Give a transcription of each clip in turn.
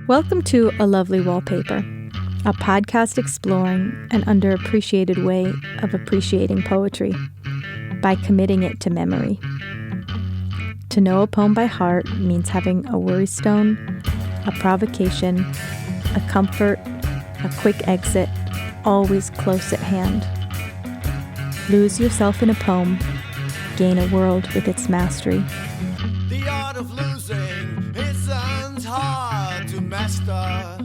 Welcome to A Lovely Wallpaper, a podcast exploring an underappreciated way of appreciating poetry by committing it to memory. To know a poem by heart means having a worry stone, a provocation, a comfort, a quick exit, always close at hand. Lose yourself in a poem, gain a world with its mastery. The art of losing isn't hard to master.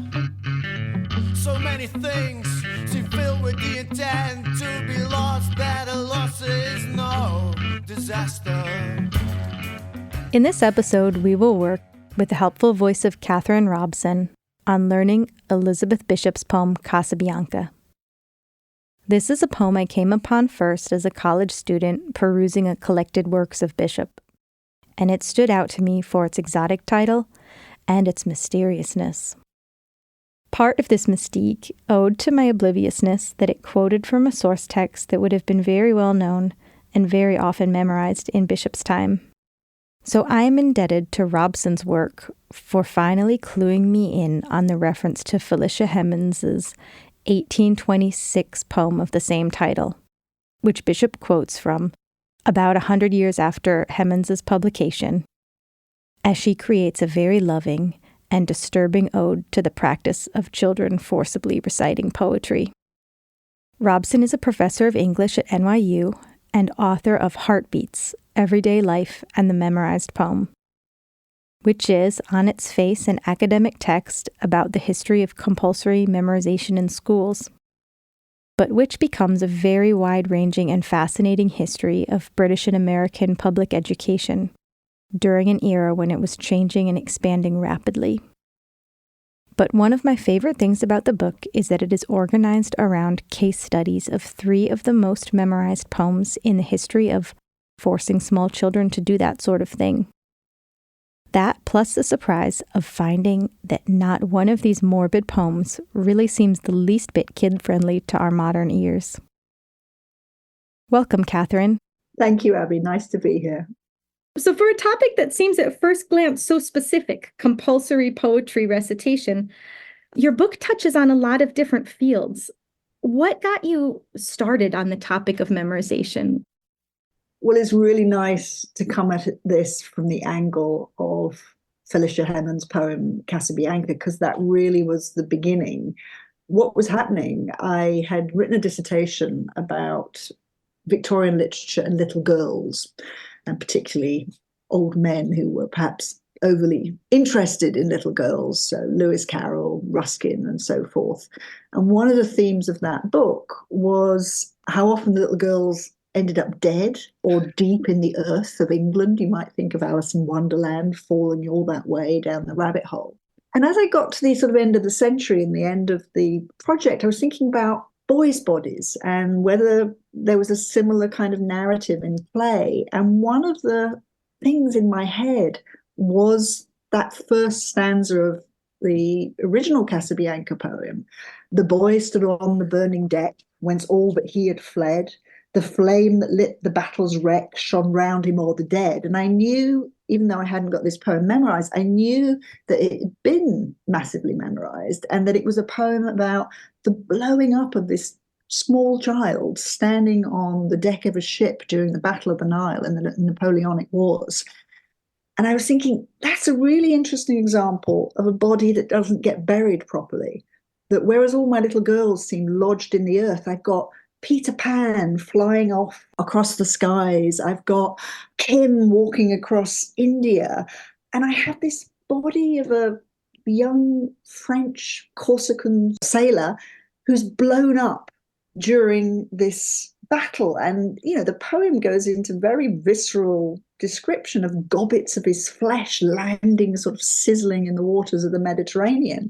So many things seem filled with the intent to be lost, that a loss is no disaster. In this episode, we will work with the helpful voice of Catherine Robson on learning Elizabeth Bishop's poem Casabianca. This is a poem I came upon first as a college student perusing a collected works of Bishop, and it stood out to me for its exotic title and its mysteriousness. Part of this mystique owed to my obliviousness that it quoted from a source text that would have been very well known and very often memorized in Bishop's time. So I am indebted to Robson's work for finally cluing me in on the reference to Felicia Hemans's 1826 poem of the same title, which Bishop quotes from about 100 years after Hemans's publication, as she creates a very loving and disturbing ode to the practice of children forcibly reciting poetry. Robson is a professor of English at NYU and author of Heartbeats, Everyday Life and the Memorized Poem, which is, on its face, an academic text about the history of compulsory memorization in schools, but which becomes a very wide-ranging and fascinating history of British and American public education during an era when it was changing and expanding rapidly. But one of my favorite things about the book is that it is organized around case studies of 3 of the most memorized poems in the history of forcing small children to do that sort of thing. That, plus the surprise of finding that not one of these morbid poems really seems the least bit kid-friendly to our modern ears. Welcome, Catherine. Thank you, Abby. Nice to be here. So for a topic that seems at first glance so specific, compulsory poetry recitation, your book touches on a lot of different fields. What got you started on the topic of memorization? Well, it's really nice to come at this from the angle of Felicia Hemans's poem Casabianca, because that really was the beginning. What was happening, I had written a dissertation about Victorian literature and little girls, and particularly old men who were perhaps overly interested in little girls, so Lewis Carroll, Ruskin, and so forth. And one of the themes of that book was how often the little girls ended up dead or deep in the earth of England. You might think of Alice in Wonderland falling all that way down the rabbit hole. And as I got to the sort of end of the century and the end of the project, I was thinking about boys' bodies and whether there was a similar kind of narrative in play. And one of the things in my head was that first stanza of the original Casabianca poem. The boy stood on the burning deck, whence all but he had fled. The flame that lit the battle's wreck shone round him o'er the dead. And I knew, even though I hadn't got this poem memorized, I knew that it had been massively memorized and that it was a poem about the blowing up of this small child standing on the deck of a ship during the Battle of the Nile in the Napoleonic Wars. And I was thinking, that's a really interesting example of a body that doesn't get buried properly. That whereas all my little girls seem lodged in the earth, I've got Peter Pan flying off across the skies. I've got Kim walking across India. And I have this body of a young French Corsican sailor who's blown up during this battle. And, you know, the poem goes into very visceral description of gobbets of his flesh landing sort of sizzling in the waters of the Mediterranean.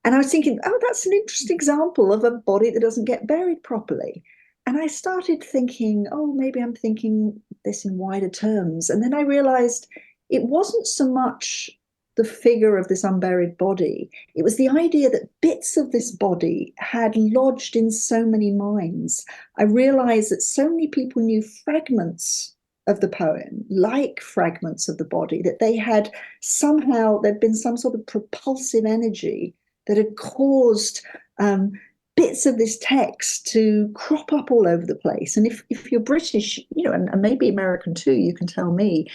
And I was thinking, oh, that's an interesting example of a body that doesn't get buried properly. And I started thinking, oh, maybe I'm thinking this in wider terms. And then I realized it wasn't so much the figure of this unburied body. It was the idea that bits of this body had lodged in so many minds. I realized that so many people knew fragments of the poem, like fragments of the body, that they had somehow, there'd been some sort of propulsive energy that had caused bits of this text to crop up all over the place. And if you're British, and maybe American too, you can tell me,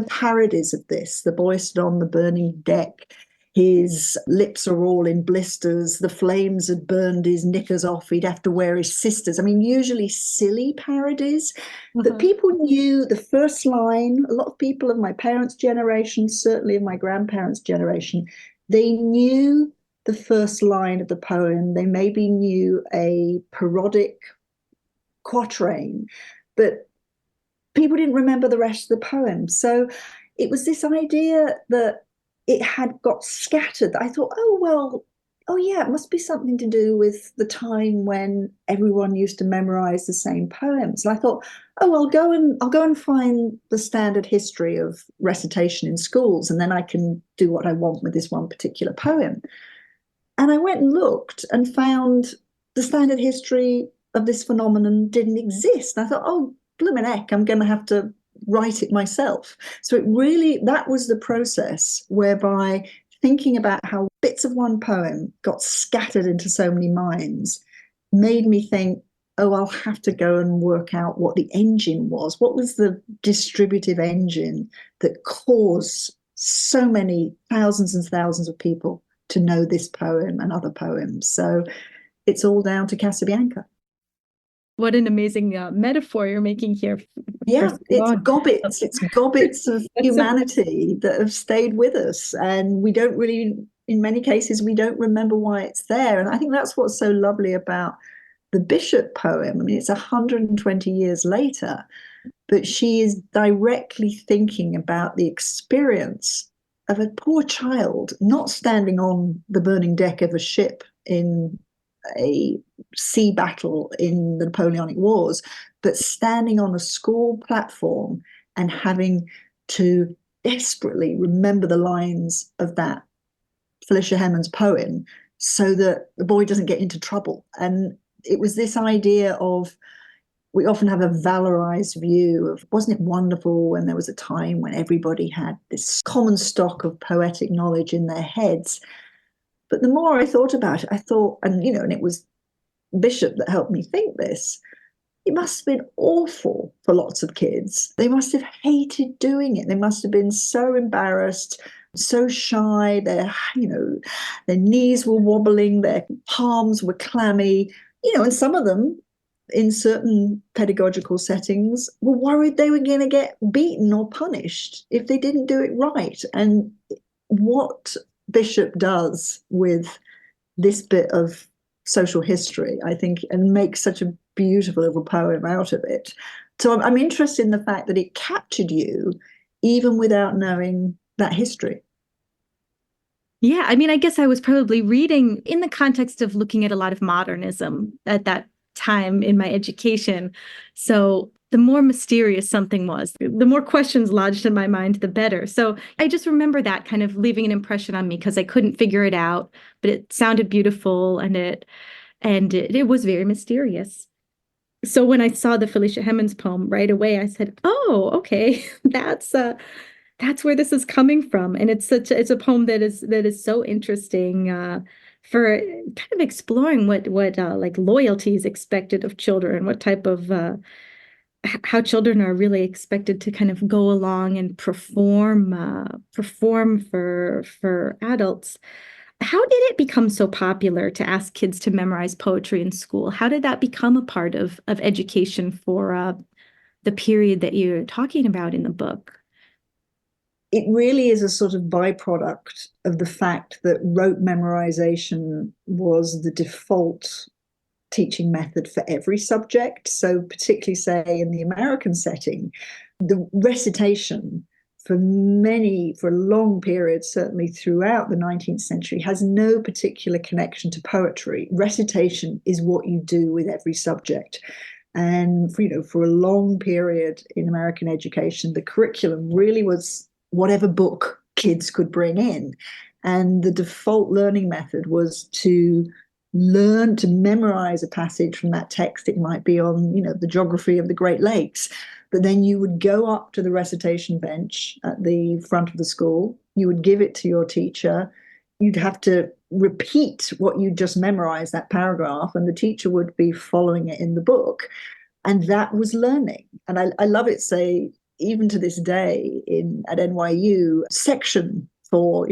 parodies of this. The boy stood on the burning deck. His lips are all in blisters. The flames had burned his knickers off. He'd have to wear his sisters. I mean, usually silly parodies. But people knew the first line. A lot of people of my parents' generation, certainly of my grandparents' generation, they knew the first line of the poem. They maybe knew a parodic quatrain, but people didn't remember the rest of the poem. So it was this idea that it had got scattered. I thought, oh yeah, it must be something to do with the time when everyone used to memorize the same poems. And I thought, I'll go and find the standard history of recitation in schools, and then I can do what I want with this one particular poem. And I went and looked and found the standard history of this phenomenon didn't exist. And I thought, oh, blimmin' heck, I'm going to have to write it myself. So that was the process whereby thinking about how bits of one poem got scattered into so many minds made me think, I'll have to go and work out what the engine was. What was the distributive engine that caused so many thousands and thousands of people to know this poem and other poems? So it's all down to Casabianca. What an amazing metaphor you're making here. Yeah, it's gobbets. It's gobbets of humanity that have stayed with us. And we don't really, in many cases, we don't remember why it's there. And I think that's what's so lovely about the Bishop poem. I mean, it's 120 years later, but she is directly thinking about the experience of a poor child not standing on the burning deck of a ship in a sea battle in the Napoleonic Wars, but standing on a school platform and having to desperately remember the lines of that Felicia Hemans poem so that the boy doesn't get into trouble. And it was this idea of, we often have a valorized view of, wasn't it wonderful when there was a time when everybody had this common stock of poetic knowledge in their heads? But the more I thought about it, I thought, and it was Bishop that helped me think this, it must have been awful for lots of kids. They must have hated doing it. They must have been so embarrassed, so shy. Their knees were wobbling, their palms were clammy, and some of them in certain pedagogical settings were worried they were going to get beaten or punished if they didn't do it right. And what Bishop does with this bit of social history, I think, and makes such a beautiful little poem out of it. So I'm interested in the fact that it captured you even without knowing that history. Yeah, I mean, I guess I was probably reading in the context of looking at a lot of modernism at that time in my education. So the more mysterious something was, the more questions lodged in my mind, the better. So I just remember that kind of leaving an impression on me because I couldn't figure it out, but it sounded beautiful and it was very mysterious. So when I saw the Felicia Hemans poem right away, I said, "Oh, okay, that's where this is coming from." And it's a poem that is so interesting for kind of exploring what like loyalty is expected of children, what type of how children are really expected to kind of go along and perform for adults. How did it become so popular to ask kids to memorize poetry in school? How did that become a part of education for the period that you're talking about in the book? It really is a sort of byproduct of the fact that rote memorization was the default teaching method for every subject. So particularly, say, in the American setting, the recitation for a long period, certainly throughout the 19th century, has no particular connection to poetry. Recitation is what you do with every subject. And for a long period in American education, the curriculum really was whatever book kids could bring in. And the default learning method was to learn to memorize a passage from that text. It might be on, the geography of the Great Lakes. But then you would go up to the recitation bench at the front of the school, you would give it to your teacher, you'd have to repeat what you just memorized, that paragraph, and the teacher would be following it in the book. And that was learning. And I love it, say, even to this day at NYU, section for,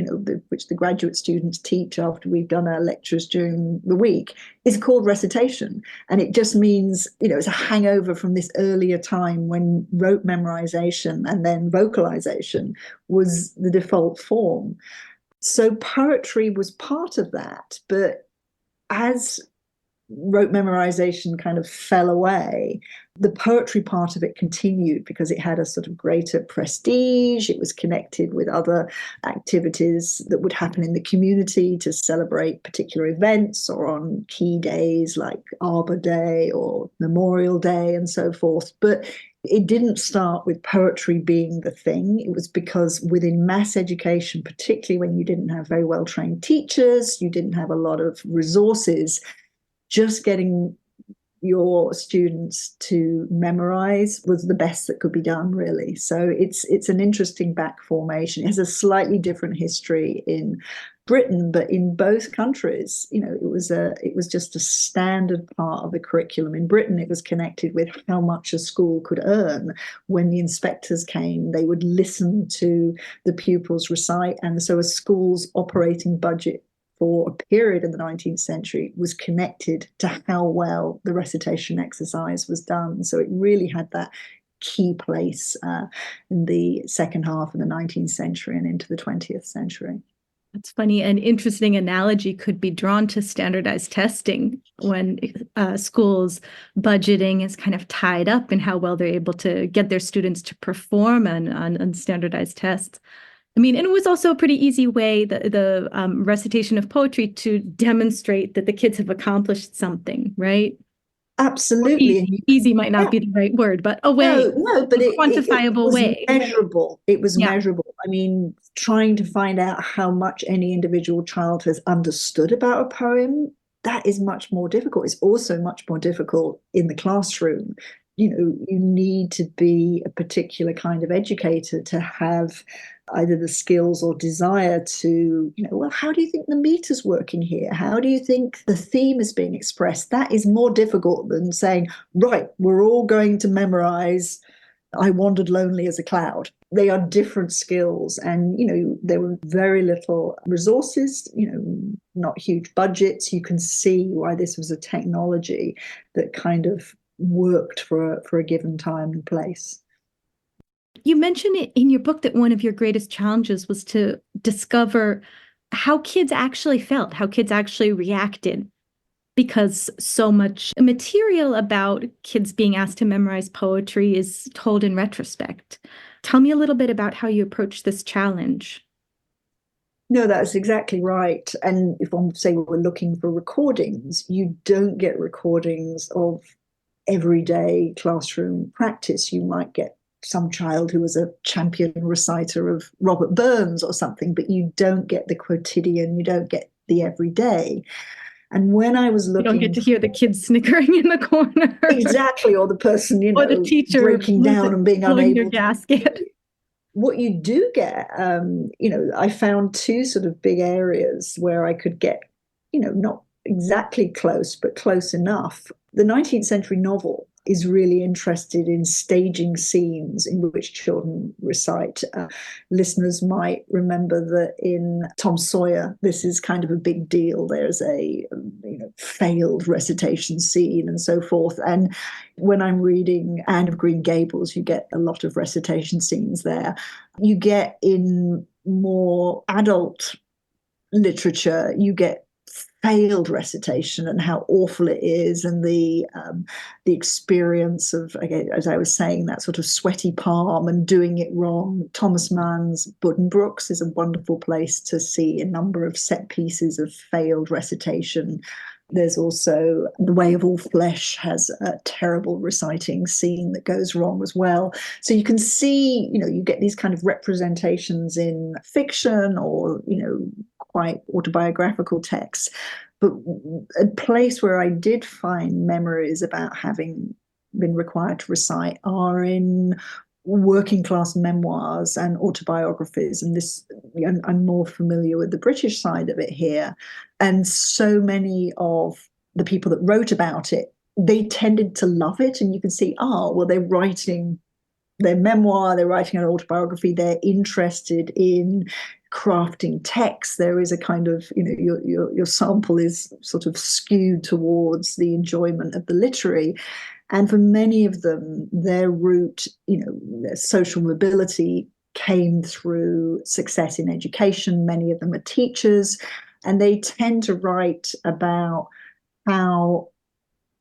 which the graduate students teach after we've done our lectures during the week, is called recitation. And it just means, it's a hangover from this earlier time when rote memorization and then vocalization was the default form. So poetry was part of that. But as rote memorization kind of fell away, the poetry part of it continued because it had a sort of greater prestige. It was connected with other activities that would happen in the community to celebrate particular events or on key days like Arbor Day or Memorial Day and so forth. But it didn't start with poetry being the thing. It was because within mass education, particularly when you didn't have very well-trained teachers, you didn't have a lot of resources, just getting your students to memorize was the best that could be done, really. So it's an interesting back formation. It has a slightly different history in Britain, but in both countries, it was just a standard part of the curriculum. In Britain, it was connected with how much a school could earn. When the inspectors came, they would listen to the pupils recite, and so a school's operating budget for a period in the 19th century was connected to how well the recitation exercise was done. So it really had that key place in the second half of the 19th century and into the 20th century. That's funny. An interesting analogy could be drawn to standardized testing when schools' budgeting is kind of tied up in how well they're able to get their students to perform on standardized tests. I mean, and it was also a pretty easy way, the recitation of poetry, to demonstrate that the kids have accomplished something, right? Absolutely. Easy might not be the right word, but a way, no, but a quantifiable it was way. measurable. It was measurable. I mean, trying to find out how much any individual child has understood about a poem, that is much more difficult. It's also much more difficult in the classroom. You need to be a particular kind of educator to have either the skills or desire to, well, how do you think the meter's working here? How do you think the theme is being expressed? That is more difficult than saying, right, we're all going to memorize I wandered lonely as a cloud. They are different skills. And, there were very little resources, not huge budgets. You can see why this was a technology that kind of worked for a given time and place. You mentioned it in your book that one of your greatest challenges was to discover how kids actually felt, how kids actually reacted, because so much material about kids being asked to memorize poetry is told in retrospect. Tell me a little bit about how you approach this challenge. No, that's exactly right. And if one say we're looking for recordings, you don't get recordings of everyday classroom practice. You might get some child who was a champion reciter of Robert Burns or something, but you don't get the quotidian, you don't get the everyday. And when I was looking... You don't get to hear the kids snickering in the corner. Exactly, or the person, or the teacher breaking down and being unable their gasket. What you do get, I found two sort of big areas where I could get, not exactly close, but close enough. The 19th century novel is really interested in staging scenes in which children recite. Listeners might remember that in Tom Sawyer, this is kind of a big deal. There's a failed recitation scene and so forth. And when I'm reading Anne of Green Gables, you get a lot of recitation scenes there. You get in more adult literature, you get failed recitation and how awful it is, and the experience of, again, as I was saying, that sort of sweaty palm and doing it wrong. Thomas Mann's Buddenbrooks is a wonderful place to see a number of set pieces of failed recitation. There's also The Way of All Flesh has a terrible reciting scene that goes wrong as well. So you can see, you get these kind of representations in fiction or, quite autobiographical texts. But a place where I did find memories about having been required to recite are in working class memoirs and autobiographies. And this, I'm more familiar with the British side of it here. And so many of the people that wrote about it, they tended to love it. And you can see, well, they're writing their memoir, they're writing an autobiography, they're interested in crafting text. There is a kind of, your sample is sort of skewed towards the enjoyment of the literary. And for many of them, their route, their social mobility came through success in education. Many of them are teachers, and they tend to write about how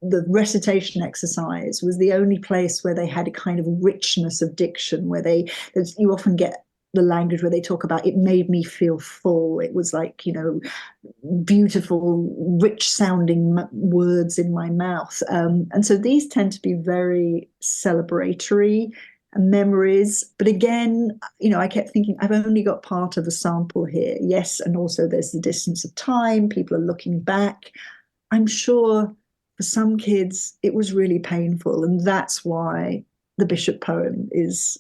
the recitation exercise was the only place where they had a kind of richness of diction, where you often get the language where they talk about, it made me feel full. It was like, beautiful, rich sounding words in my mouth. And so these tend to be very celebratory memories. But again, I kept thinking, I've only got part of the sample here. Yes, and also there's the distance of time. People are looking back. I'm sure for some kids, it was really painful. And that's why the Bishop poem is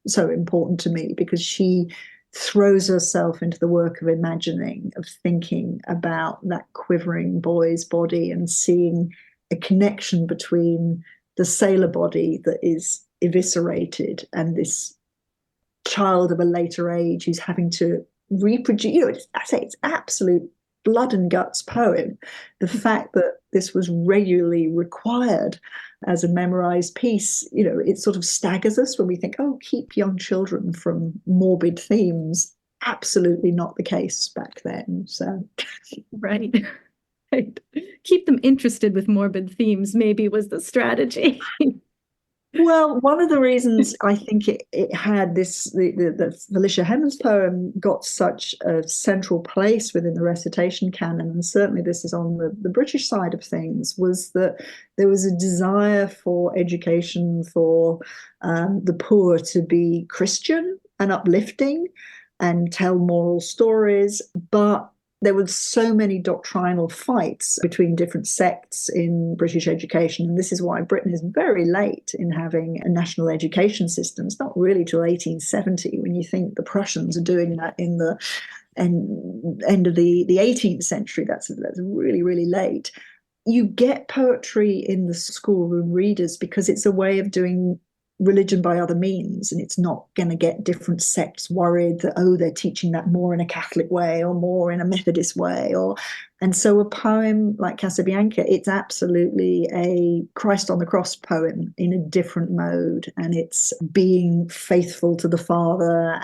so important to me, because she throws herself into the work of imagining, of thinking about that quivering boy's body and seeing a connection between the sailor body that is eviscerated and this child of a later age who's having to reproduce. I say it's absolute blood and guts poem. The fact that this was regularly required as a memorized piece, it sort of staggers us when we think, keep young children from morbid themes. Absolutely not the case back then. So, right. Keep them interested with morbid themes, maybe, was the strategy. Well, one of the reasons I think it had this, the Felicia Hemans poem got such a central place within the recitation canon, and certainly this is on the British side of things, was that there was a desire for education for the poor to be Christian and uplifting and tell moral stories, but there were so many doctrinal fights between different sects in British education. And this is why Britain is very late in having a national education system. It's not really till 1870, when you think the Prussians are doing that in the end of the 18th century. That's really, really late. You get poetry in the schoolroom readers because it's a way of doing religion by other means, and it's not going to get different sects worried that they're teaching that more in a Catholic way or more in a Methodist way, and so a poem like Casabianca, it's absolutely a Christ on the cross poem in a different mode, and it's being faithful to the Father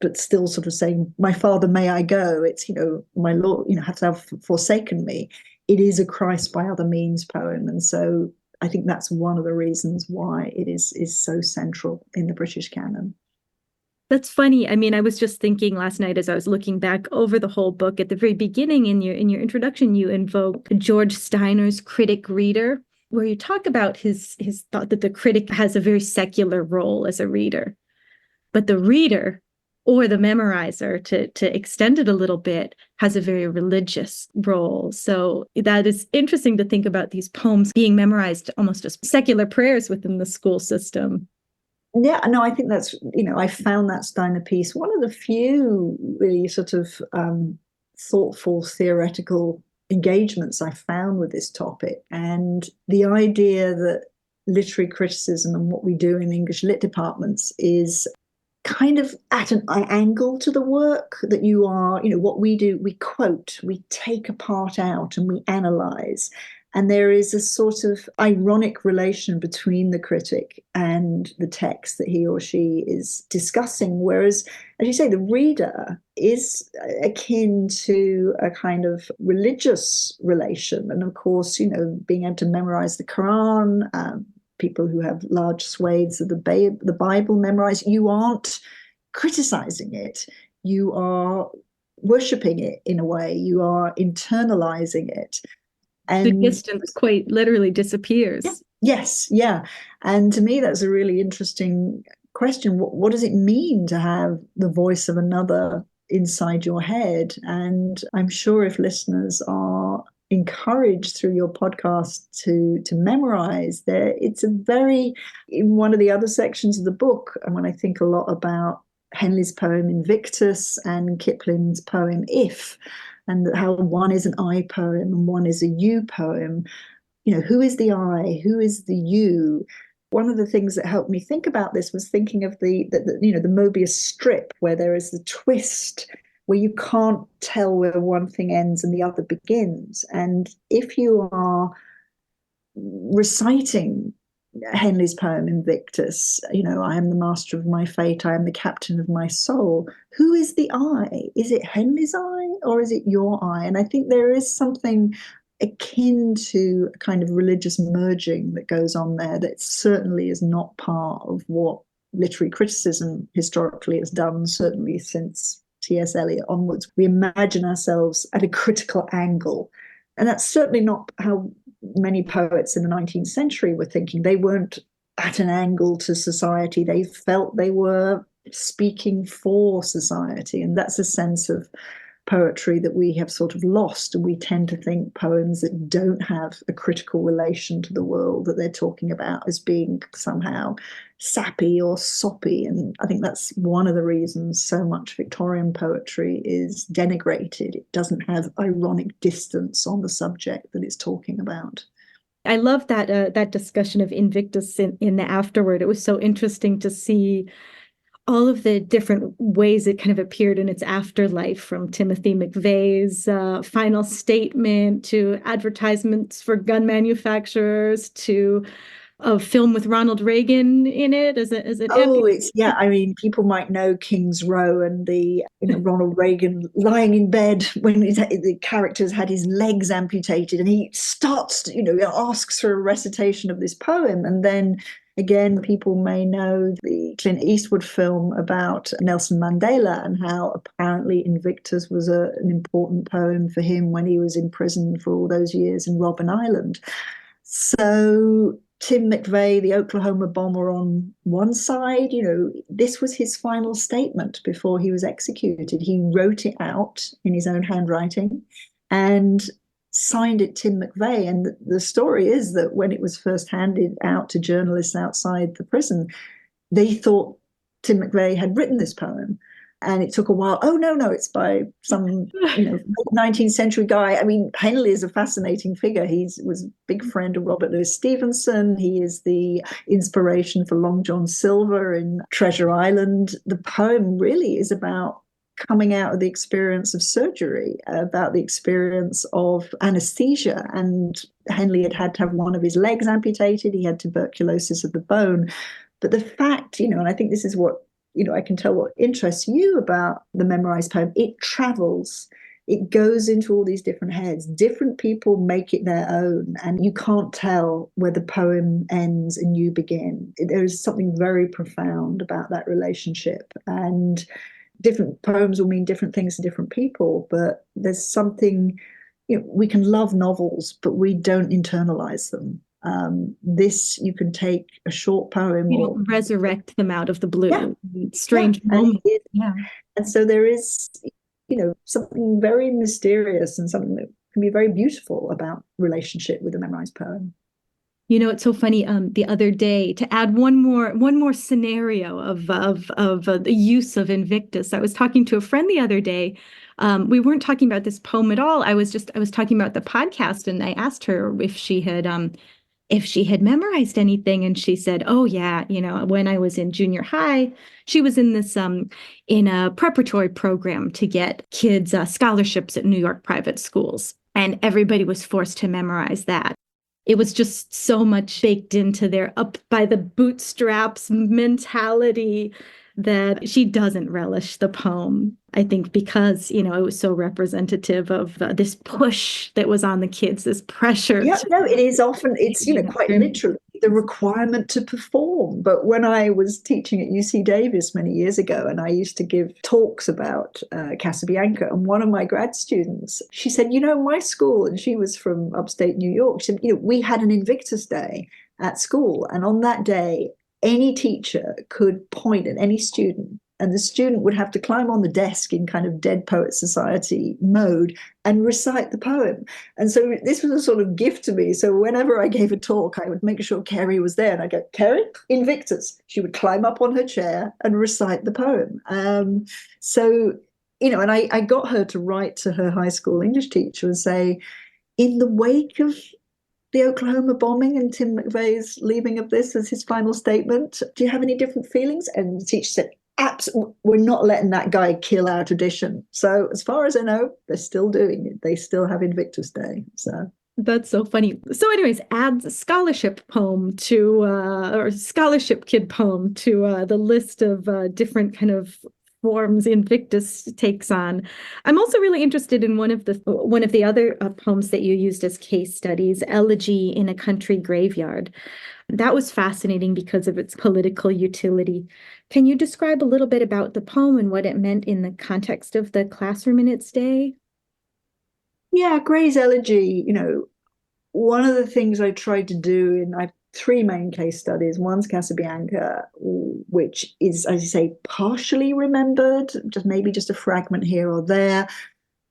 but still sort of saying, my Father, may I go? It's, my Lord, have thou forsaken me. It is a Christ by other means poem, and so I think that's one of the reasons why it is so central in the British canon. That's funny. I mean, I was just thinking last night as I was looking back over the whole book, at the very beginning in your introduction, you invoke George Steiner's critic reader, where you talk about his thought that the critic has a very secular role as a reader, but the reader, or the memorizer, to extend it a little bit, has a very religious role. So that is interesting to think about these poems being memorized almost as secular prayers within the school system. Yeah, no, I think that's, I found that Steiner piece one of the few really sort of thoughtful, theoretical engagements I found with this topic. And the idea that literary criticism and what we do in English lit departments is kind of at an angle to the work, that you are, what we do, we quote, we take a part out and we analyze. And there is a sort of ironic relation between the critic and the text that he or she is discussing. Whereas, as you say, the reader is akin to a kind of religious relation. And of course, being able to memorize the Quran, people who have large swathes of the Bible memorized, you aren't criticizing it. You are worshipping it in a way. You are internalizing it. And the distance quite literally disappears. Yeah, yes, yeah. And to me, that's a really interesting question. What does it mean to have the voice of another inside your head? And I'm sure if listeners are encourage through your podcast to memorize. It's a very, in one of the other sections of the book, and when I think a lot about Henley's poem Invictus and Kipling's poem If, and how one is an I poem and one is a you poem. Who is the I? Who is the you? One of the things that helped me think about this was thinking of the Mobius strip, where there is the twist, where you can't tell where one thing ends and the other begins. And if you are reciting Henley's poem Invictus, I am the master of my fate, I am the captain of my soul, who is the I? Is it Henley's I or is it your I? And I think there is something akin to a kind of religious merging that goes on there that certainly is not part of what literary criticism historically has done, certainly since T.S. Eliot onwards. We imagine ourselves at a critical angle. And that's certainly not how many poets in the 19th century were thinking. They weren't at an angle to society. They felt they were speaking for society. And that's a sense of poetry that we have sort of lost. And we tend to think poems that don't have a critical relation to the world that they're talking about as being somehow sappy or soppy. And I think that's one of the reasons so much Victorian poetry is denigrated. It doesn't have ironic distance on the subject that it's talking about. I love that discussion of Invictus in the afterword. It was so interesting to see all of the different ways it kind of appeared in its afterlife, from Timothy McVeigh's final statement to advertisements for gun manufacturers to a film with Ronald Reagan in it. I mean, people might know King's Row and the Ronald Reagan lying in bed when the characters had his legs amputated, and he starts, asks for a recitation of this poem, and then again, people may know the Clint Eastwood film about Nelson Mandela and how apparently Invictus was an important poem for him when he was in prison for all those years in Robben Island. So Tim McVeigh, the Oklahoma bomber on one side, this was his final statement before he was executed. He wrote it out in his own handwriting and signed it Tim McVeigh. And the story is that when it was first handed out to journalists outside the prison, they thought Tim McVeigh had written this poem. And it took a while. Oh, no, it's by some 19th century guy. I mean, Henley is a fascinating figure. He was a big friend of Robert Louis Stevenson. He is the inspiration for Long John Silver in Treasure Island. The poem really is about coming out of the experience of surgery, about the experience of anesthesia. And Henley had to have one of his legs amputated. He had tuberculosis of the bone. But the fact, and I think this is what, I can tell what interests you about the memorized poem, it travels. It goes into all these different heads. Different people make it their own, and you can't tell where the poem ends and you begin. There is something very profound about that relationship. And different poems will mean different things to different people, but there's something, we can love novels, but we don't internalize them. This, you can take a short poem. You don't resurrect them out of the blue. Strange moment. And so there is, something very mysterious and something that can be very beautiful about relationship with a memorized poem. It's so funny. The other day, to add one more scenario of the use of Invictus, I was talking to a friend the other day. We weren't talking about this poem at all. I was talking about the podcast, and I asked her if she had memorized anything, and she said, "Oh yeah, when I was in junior high, she was in this in a preparatory program to get kids scholarships at New York private schools, and everybody was forced to memorize that." It was just so much baked into their up by the bootstraps mentality that she doesn't relish the poem. I think because, it was so representative of this push that was on the kids, this pressure. Yeah, no, it is often, it's, quite literally the requirement to perform. But when I was teaching at UC Davis many years ago, and I used to give talks about Casabianca, and one of my grad students, she said, my school, and she was from upstate New York, she said, we had an Invictus Day at school. And on that day, any teacher could point at any student And the student would have to climb on the desk in kind of Dead Poet Society mode and recite the poem. And so this was a sort of gift to me. So whenever I gave a talk, I would make sure Kerry was there. And I'd go, Kerry, Invictus. She would climb up on her chair and recite the poem. And I got her to write to her high school English teacher and say, in the wake of the Oklahoma bombing and Tim McVeigh's leaving of this as his final statement, do you have any different feelings? And the teacher said, absolutely, we're not letting that guy kill our tradition. So as far as I know, they're still doing it. They still have Invictus Day. So that's so funny. So anyways, adds a scholarship poem to, or scholarship kid poem to the list of different kind of forms Invictus takes on. I'm also really interested in one of the other poems that you used as case studies, Elegy in a Country Graveyard. That was fascinating because of its political utility. Can you describe a little bit about the poem and what it meant in the context of the classroom in its day? Yeah, Gray's Elegy, one of the things I tried to do I have three main case studies. One's Casabianca, which is, as you say, partially remembered, maybe just a fragment here or there.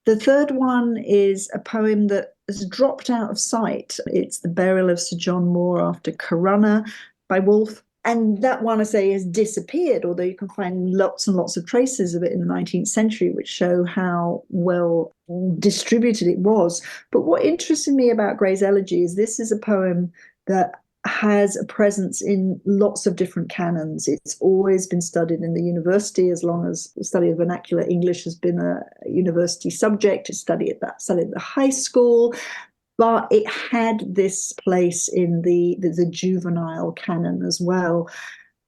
The third one is a poem that has dropped out of sight. It's The Burial of Sir John Moore After Corunna by Woolf. And that one, I say, has disappeared, although you can find lots and lots of traces of it in the 19th century, which show how well distributed it was. But what interested me about Gray's Elegy is this is a poem that has a presence in lots of different canons. It's always been studied in the university as long as the study of vernacular English has been a university subject. It's studied at the high school, but it had this place in the juvenile canon as well.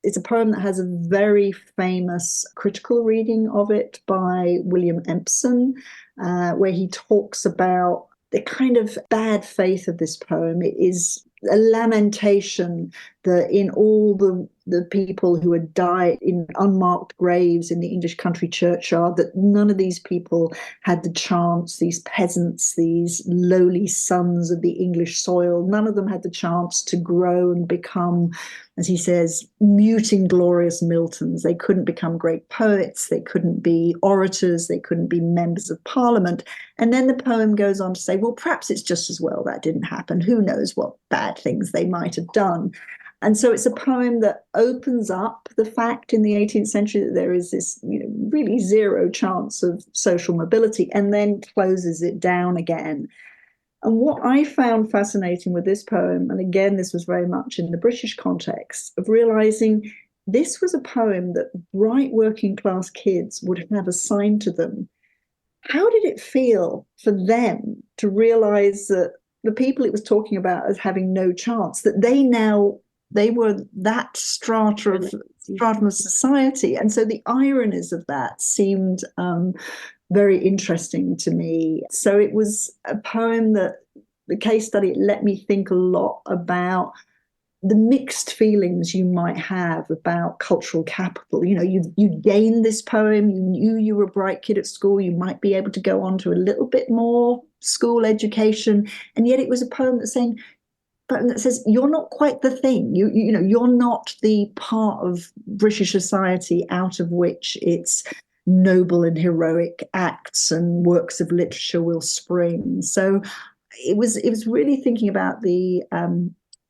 It's a poem that has a very famous critical reading of it by William Empson, where he talks about the kind of bad faith of this poem. It is a lamentation that in all the people who had died in unmarked graves in the English country churchyard, that none of these people had the chance, these peasants, these lowly sons of the English soil, none of them had the chance to grow and become, as he says, mute inglorious Miltons. They couldn't become great poets, they couldn't be orators, they couldn't be members of parliament. And then the poem goes on to say, well, perhaps it's just as well that didn't happen. Who knows what bad things they might have done. And so it's a poem that opens up the fact in the 18th century that there is this really zero chance of social mobility, and then closes it down again. And what I found fascinating with this poem, and again, this was very much in the British context, of realizing this was a poem that bright working class kids would have assigned to them. How did it feel for them to realize that the people it was talking about as having no chance, that they were that stratum of society? And so the ironies of that seemed very interesting to me. So it was a poem that the case study let me think a lot about the mixed feelings you might have about cultural capital. You gained this poem, you knew you were a bright kid at school, you might be able to go on to a little bit more school education, and yet it was a poem that's saying, but that says you're not quite the thing. You're not the part of British society out of which its noble and heroic acts and works of literature will spring. So it was really thinking about the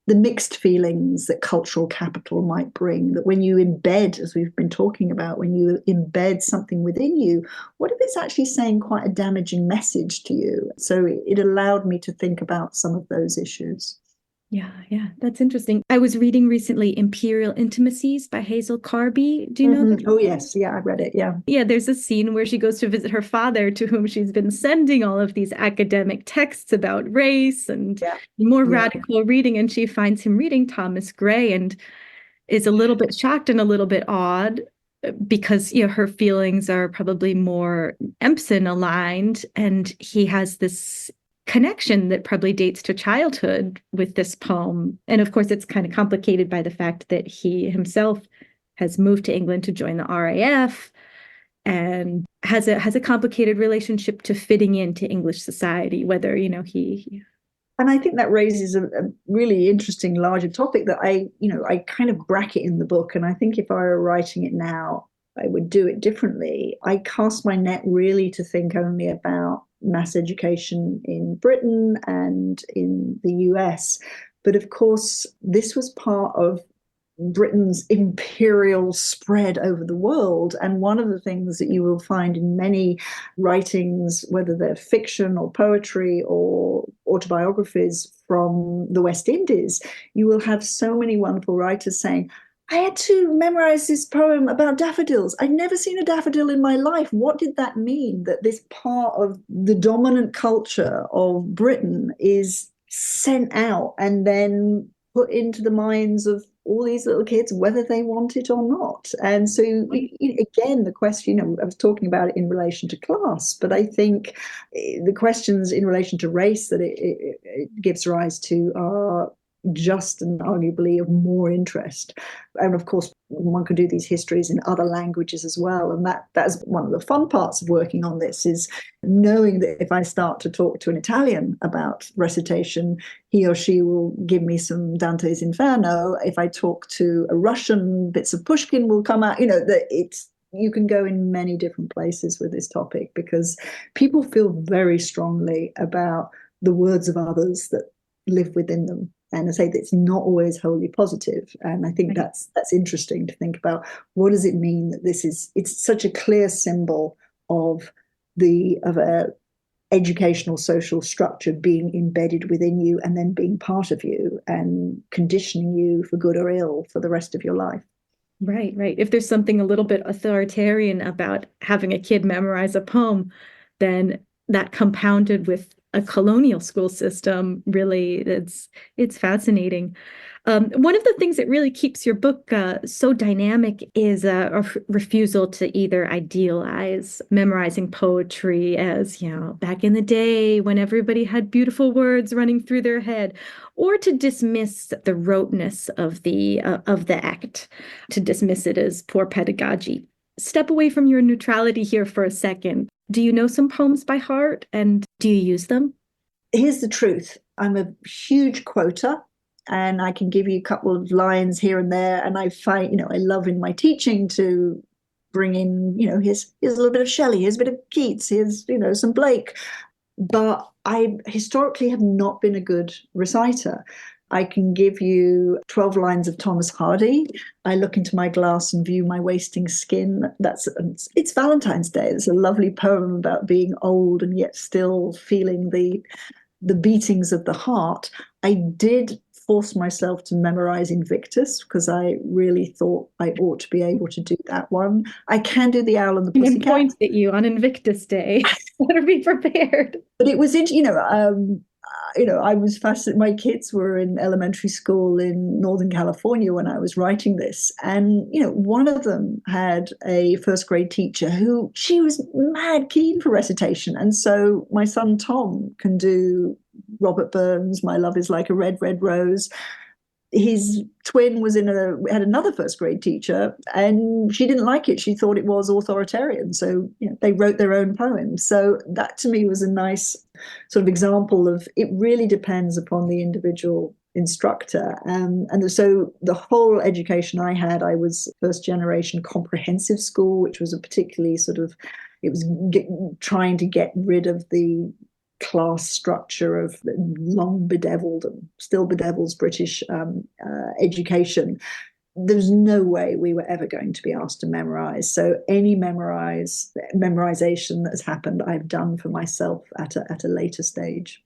mixed feelings that cultural capital might bring, that when you embed, as we've been talking about, when you embed something within you, what if it's actually saying quite a damaging message to you? So it allowed me to think about some of those issues. Yeah, that's interesting. I was reading recently Imperial Intimacies by Hazel Carby. Do you know that? Oh, yes. Yeah, I read it. Yeah. Yeah, there's a scene where she goes to visit her father, to whom she's been sending all of these academic texts about race and more radical reading. And she finds him reading Thomas Gray and is a little bit shocked and a little bit awed because her feelings are probably more Empson aligned. And he has this connection that probably dates to childhood with this poem. And of course, it's kind of complicated by the fact that he himself has moved to England to join the RAF and has a complicated relationship to fitting into English society, whether, he... And I think that raises a really interesting larger topic that I kind of bracket in the book. And I think if I were writing it now, I would do it differently. I cast my net really to think only about mass education in Britain and in the US. But of course, this was part of Britain's imperial spread over the world. And one of the things that you will find in many writings, whether they're fiction or poetry or autobiographies from the West Indies, you will have so many wonderful writers saying, I had to memorize this poem about daffodils. I'd never seen a daffodil in my life. What did that mean? That this part of the dominant culture of Britain is sent out and then put into the minds of all these little kids, whether they want it or not. And so, again, the question, I was talking about it in relation to class, but I think the questions in relation to race that it gives rise to are just and arguably of more interest. And of course, one could do these histories in other languages as well. And that's one of the fun parts of working on this, is knowing that if I start to talk to an Italian about recitation, he or she will give me some Dante's Inferno. If I talk to a Russian, bits of Pushkin will come out. You can go in many different places with this topic, because people feel very strongly about the words of others that live within them. And I say that it's not always wholly positive. And I think that's interesting to think about. What does it mean that it's such a clear symbol of a educational social structure being embedded within you and then being part of you and conditioning you for good or ill for the rest of your life. Right, right. If there's something a little bit authoritarian about having a kid memorize a poem, then that compounded with a colonial school system, really, it's fascinating. One of the things that really keeps your book so dynamic is a refusal to either idealize memorizing poetry as, back in the day when everybody had beautiful words running through their head, or to dismiss the roteness of the act, to dismiss it as poor pedagogy. Step away from your neutrality here for a second. Do you know some poems by heart, and do you use them? Here's the truth. I'm a huge quoter, and I can give you a couple of lines here and there. And I find, I love in my teaching to bring in, here's a little bit of Shelley, here's a bit of Keats, here's, some Blake. But I historically have not been a good reciter. I can give you 12 lines of Thomas Hardy. I look into my glass and view my wasting skin. It's Valentine's Day. It's a lovely poem about being old and yet still feeling the beatings of the heart. I did force myself to memorize Invictus because I really thought I ought to be able to do that one. I can do the Owl and the Pussycat. Point at you on Invictus Day. Better be prepared. But it was, I was fascinated. My kids were in elementary school in Northern California when I was writing this. And, one of them had a first grade teacher who she was mad keen for recitation. And so my son, Tom, can do Robert Burns' My Love is Like a Red, Red Rose. His twin had another first grade teacher, and she didn't like it. She thought it was authoritarian. So they wrote their own poems. So that to me was a nice sort of example of it really depends upon the individual instructor. And so the whole education I had, I was first generation comprehensive school, which was a particularly it was trying to get rid of the class structure of long bedeviled and still bedevils British education. There's no way we were ever going to be asked to memorize. So any memorization that has happened, I've done for myself at a later stage.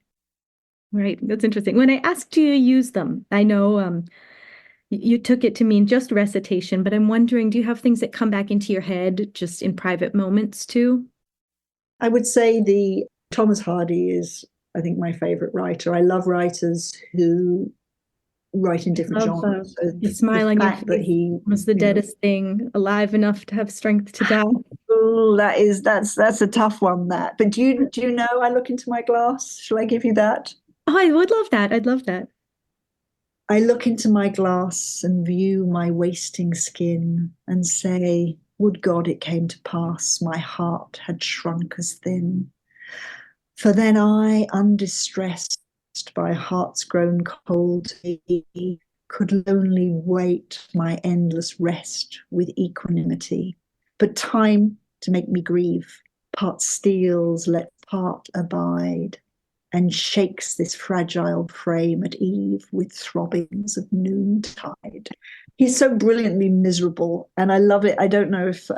Right. That's interesting. When I asked you to use them, I know you took it to mean just recitation, but I'm wondering, do you have things that come back into your head just in private moments too? I would say the Thomas Hardy is, I think, my favorite writer. I love writers who write in different genres. So the smile on your face that he was the deadest thing alive enough to have strength to die. Oh, that's a tough one. But do you know I look into my glass? Shall I give you that? Oh, I would love that. I'd love that. I look into my glass and view my wasting skin and say, would God it came to pass, my heart had shrunk as thin. For then I, undistressed by hearts grown cold, could lonely wait my endless rest with equanimity. but time to make me grieve. Part steals, let part abide, and shakes this fragile frame at eve with throbbings of noontide. He's so brilliantly miserable, and I love it. I don't know if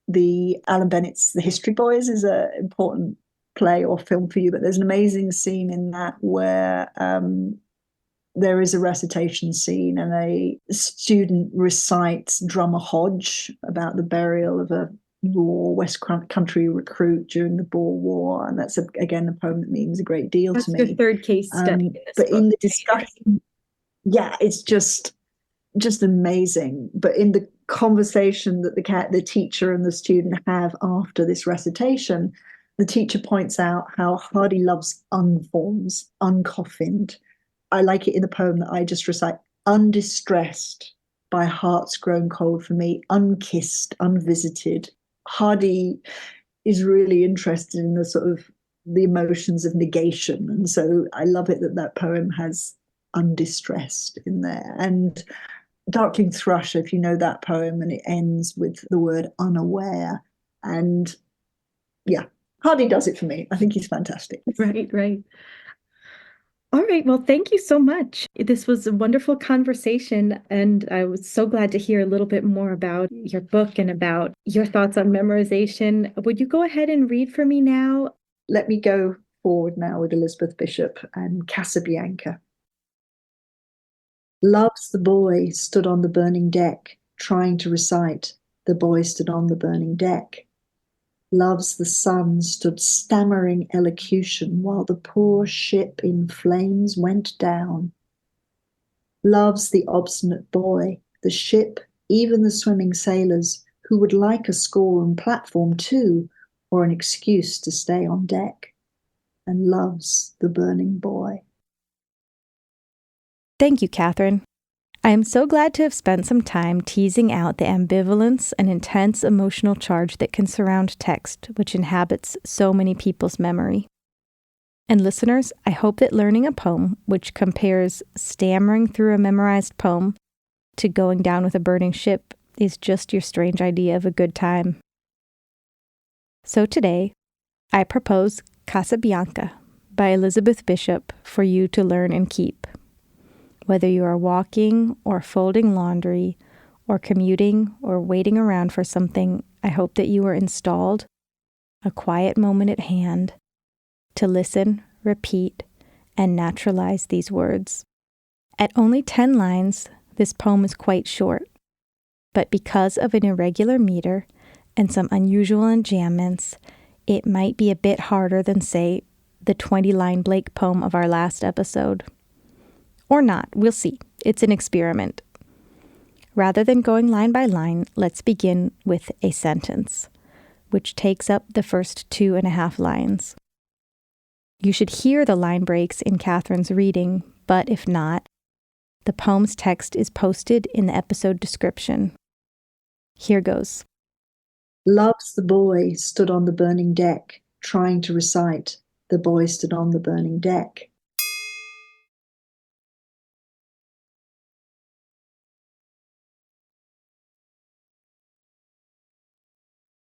the Alan Bennett's The History Boys is an important play or film for you, but there's an amazing scene in that where there is a recitation scene and a student recites Drummer Hodge about the burial of a West Country recruit during the Boer War. And that's, again, a poem that means a great deal to me. That's your third case study in this but book. in the discussion, yeah, it's just amazing. But in the conversation that the teacher and the student have after this recitation, the teacher points out how Hardy loves unforms, uncoffined. I like it in the poem that I just recite: undistressed by hearts grown cold for me, unkissed, unvisited. Hardy is really interested in the sort of the emotions of negation. And so I love it that that poem has undistressed in there. And Darkling Thrush, if you know that poem, and it ends with the word unaware. And yeah, Hardy does it for me. I think he's fantastic. Right, right. All right. Well, thank you so much. This was a wonderful conversation, and I was so glad to hear a little bit more about your book and about your thoughts on memorization. Would you go ahead and read for me now? Let me go forward now with Elizabeth Bishop and Casabianca. Love's the boy stood on the burning deck, trying to recite. The boy stood on the burning deck. Love's the sun stood stammering elocution while the poor ship in flames went down. Love's the obstinate boy, the ship, even the swimming sailors, who would like a schoolroom platform too, or an excuse to stay on deck. And love's the burning boy. Thank you, Catherine. I am so glad to have spent some time teasing out the ambivalence and intense emotional charge that can surround text, which inhabits so many people's memory. And listeners, I hope that learning a poem which compares stammering through a memorized poem to going down with a burning ship is just your strange idea of a good time. So today, I propose Casabianca by Elizabeth Bishop for you to learn and keep. Whether you are walking or folding laundry or commuting or waiting around for something, I hope that you are installed, a quiet moment at hand, to listen, repeat, and naturalize these words. At only 10 lines, this poem is quite short, but because of an irregular meter and some unusual enjambments, it might be a bit harder than, say, the 20-line Blake poem of our last episode. Or not, we'll see. It's an experiment. Rather than going line by line, let's begin with a sentence, which takes up the first 2.5 lines. You should hear the line breaks in Catherine's reading, but if not, the poem's text is posted in the episode description. Here goes. Love's the boy stood on the burning deck, trying to recite. The boy stood on the burning deck.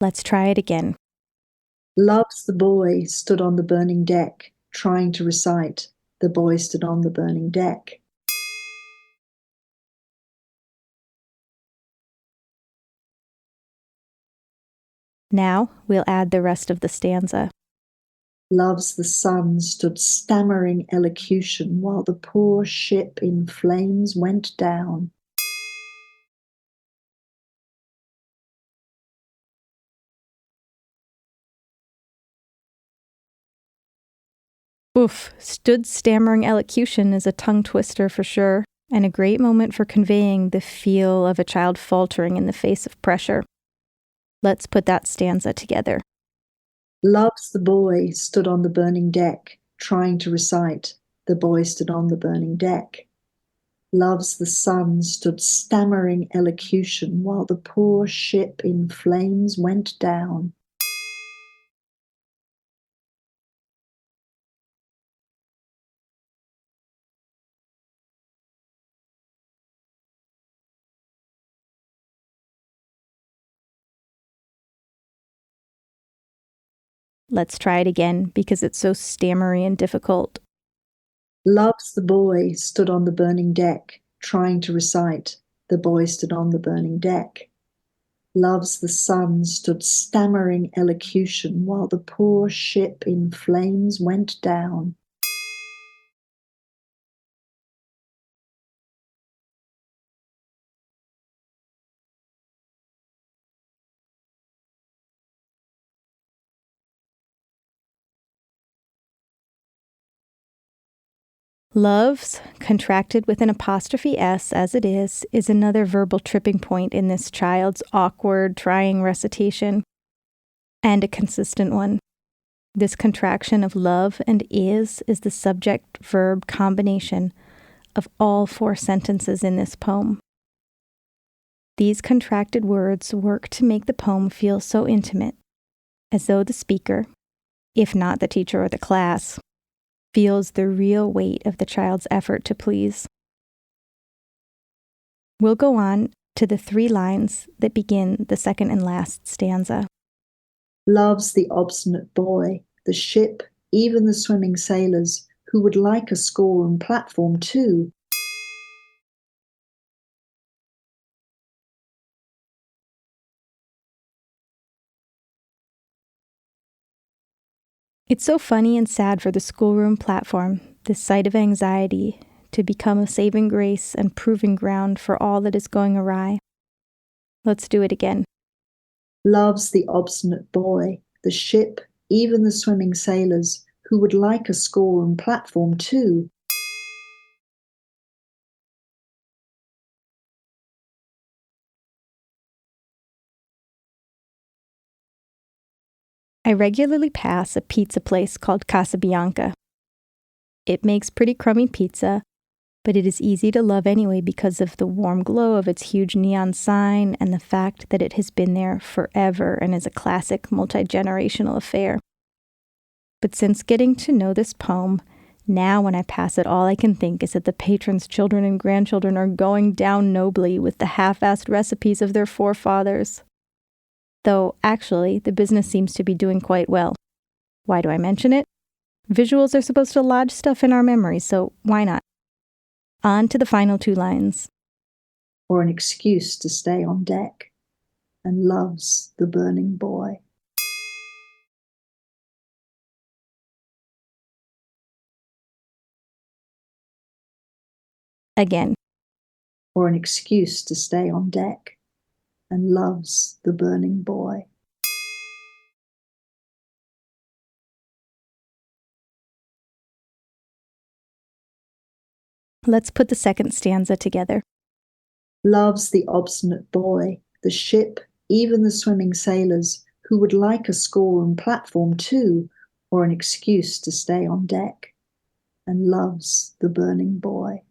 Let's try it again. Love's the boy stood on the burning deck, trying to recite. The boy stood on the burning deck. Now we'll add the rest of the stanza. Love's the sun stood stammering elocution while the poor ship in flames went down. Oof, stood stammering elocution is a tongue twister for sure, and a great moment for conveying the feel of a child faltering in the face of pressure. Let's put that stanza together. Love's the boy stood on the burning deck, trying to recite. The boy stood on the burning deck. Love's the sun stood stammering elocution while the poor ship in flames went down. Let's try it again because it's so stammery and difficult. Love's the boy stood on the burning deck, trying to recite. The boy stood on the burning deck. Love's the sun stood stammering elocution while the poor ship in flames went down. Love's, contracted with an apostrophe S as it is another verbal tripping point in this child's awkward, trying recitation, and a consistent one. This contraction of love and is the subject-verb combination of all 4 sentences in this poem. These contracted words work to make the poem feel so intimate, as though the speaker, if not the teacher or the class, feels the real weight of the child's effort to please. We'll go on to the 3 lines that begin the second and last stanza. Love's the obstinate boy, the ship, even the swimming sailors, who would like a schoolroom platform too. It's so funny and sad for the schoolroom platform, this site of anxiety, to become a saving grace and proving ground for all that is going awry. Let's do it again. Love's the obstinate boy, the ship, even the swimming sailors, who would like a schoolroom platform too. I regularly pass a pizza place called Casabianca. It makes pretty crummy pizza, but it is easy to love anyway because of the warm glow of its huge neon sign and the fact that it has been there forever and is a classic multi-generational affair. But since getting to know this poem, now when I pass it, all I can think is that the patrons' children and grandchildren are going down nobly with the half-assed recipes of their forefathers. Though, actually, the business seems to be doing quite well. Why do I mention it? Visuals are supposed to lodge stuff in our memory, so why not? On to the final 2 lines. Or an excuse to stay on deck, and love's the burning boy. Again. Or an excuse to stay on deck, and love's the burning boy. Let's put the second stanza together. Love's the obstinate boy, the ship, even the swimming sailors, who would like a schoolroom platform too, or an excuse to stay on deck, and love's the burning boy.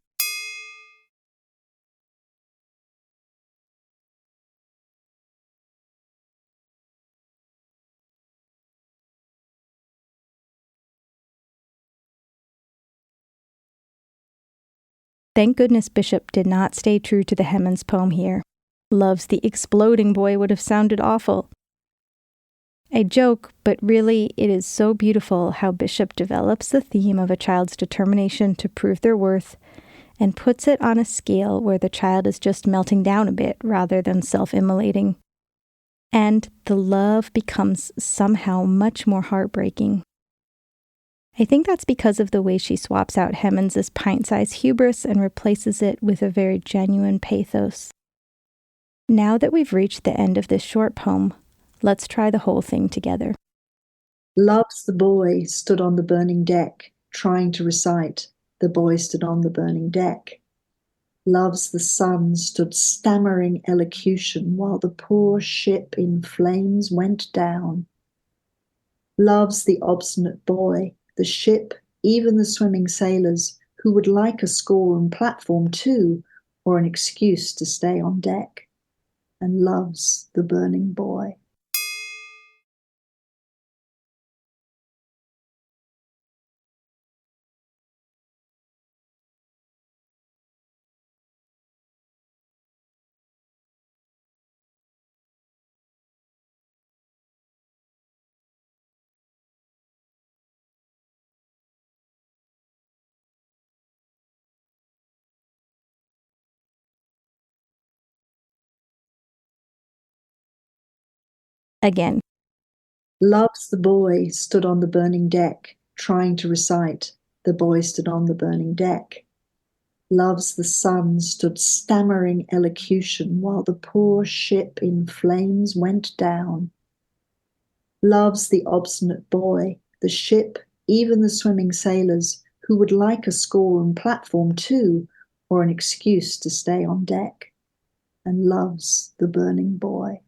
Thank goodness Bishop did not stay true to the Hemans poem here. Love's the exploding boy would have sounded awful. I joke, but really it is so beautiful how Bishop develops the theme of a child's determination to prove their worth and puts it on a scale where the child is just melting down a bit rather than self-immolating. And the love becomes somehow much more heartbreaking. I think that's because of the way she swaps out Hemans' pint-sized hubris and replaces it with a very genuine pathos. Now that we've reached the end of this short poem, let's try the whole thing together. Love's the boy stood on the burning deck, trying to recite. The boy stood on the burning deck. Love's the sun stood stammering elocution while the poor ship in flames went down. Love's the obstinate boy, the ship, even the swimming sailors, who would like a schoolroom platform too, or an excuse to stay on deck, and love's the burning boy. Again. Love's the boy stood on the burning deck, trying to recite. The boy stood on the burning deck. Love's the sun stood stammering elocution while the poor ship in flames went down. Love's the obstinate boy, the ship, even the swimming sailors, who would like a schoolroom platform too, or an excuse to stay on deck. And love's the burning boy.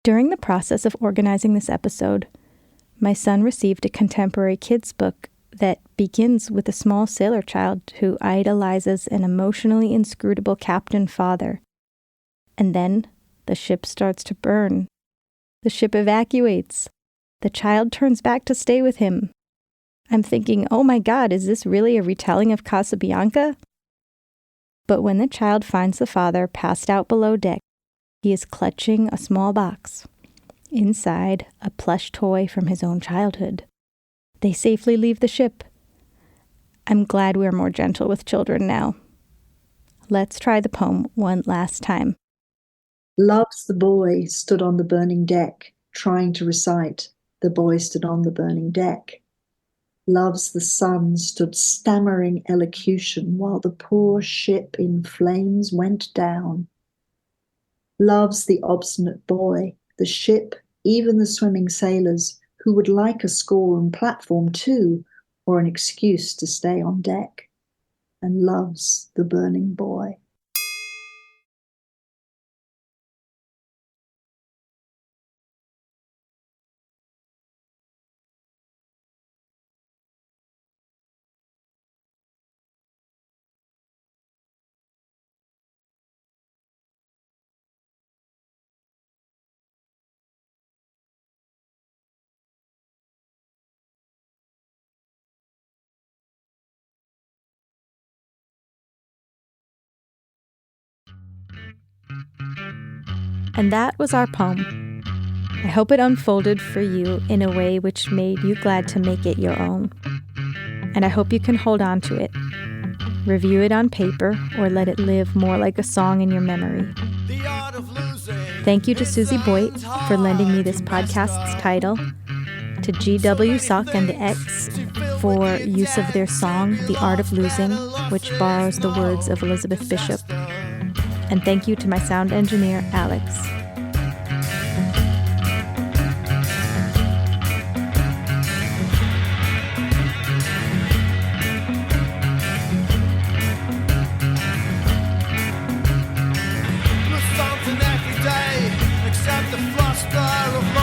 During the process of organizing this episode, my son received a contemporary kids book that begins with a small sailor child who idolizes an emotionally inscrutable captain father. And then the ship starts to burn. The ship evacuates. The child turns back to stay with him. I'm thinking, oh my God, is this really a retelling of Casabianca? But when the child finds the father passed out below deck, he is clutching a small box. Inside, a plush toy from his own childhood. They safely leave the ship. I'm glad we're more gentle with children now. Let's try the poem one last time. Love's the boy stood on the burning deck, trying to recite. The boy stood on the burning deck. Love's the sun stood stammering elocution while the poor ship in flames went down. Love's the obstinate boy, the ship, even the swimming sailors, who would like a schoolroom platform too, or an excuse to stay on deck. And love's the burning boy. And that was our poem. I hope it unfolded for you in a way which made you glad to make it your own. And I hope you can hold on to it. Review it on paper or let it live more like a song in your memory. Thank you to Susie Boyd for lending me this podcast's title, to GW Sock and the X for use of their song, The Art of Losing, which borrows the words of Elizabeth Bishop. And thank you to my sound engineer, Alex. Something every day, except the fluster of